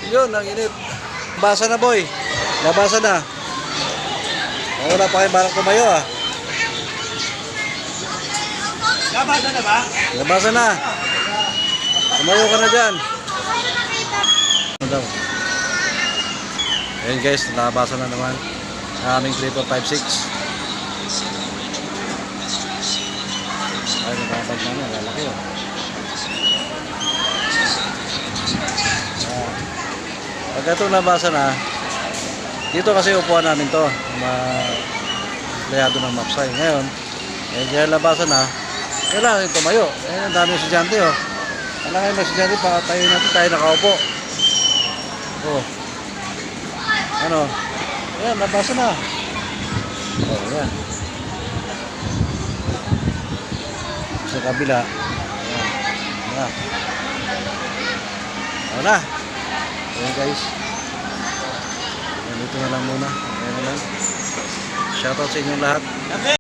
Yun, ang init. Nabasa na, boy. Nabasa na. Wala pa kayo barang tumayo, ah. Nabasa na ba? Nabasa na. Tumayo ka na dyan. Ano daw? Ayun guys, nabasa na naman. Aming 3456. Ay, nakabag na na. Lalaki, oh. Pagka ito nabasa na, dito kasi upuan namin to, empleyado ng MAPSAY. Ngayon, dahil nabasa na, kailangan tumayo. Ang dami ng estudyante, oh. Alam kayo mga estudyante, tayo natin, tayo nakaupo. Oh. Ano? Ayan, nabasa na. Oh, ayan. Sa kabila. Ayan. Ayan na. Ayan guys. Ayan, dito na lang muna. Ayan na lang. Shoutout sa inyong lahat.